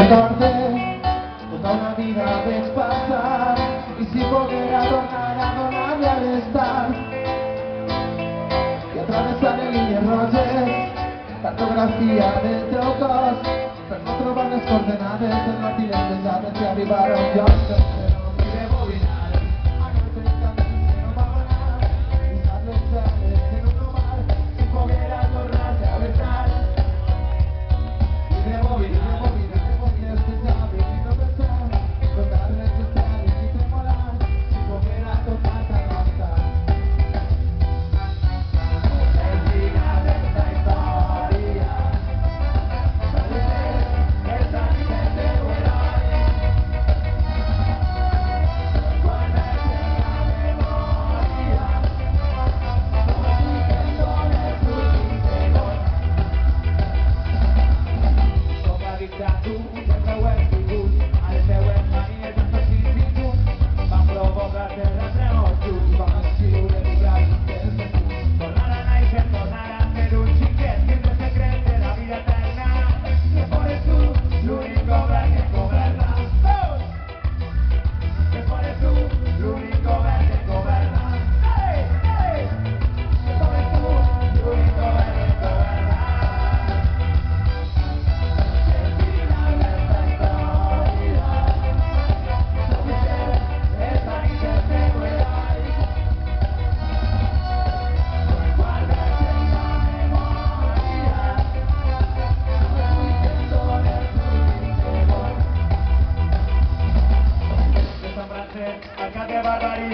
recordé tota una vida vaig passar i si poguera tornar a donar-li a l'estar i atravessaré línies roges, cartografia del teu cos per no trobar les coordenades del martínez de dades i arribar a un lloc que no m'hi de bobinar a aquestes cançons que no va anar i sap les dades en un mar si poguera tornar-li a besar i de bobinar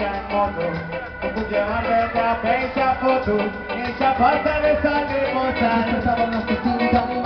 en moto, no puc llevar-me a penjar fotos, ni esa falta de sangre mortal.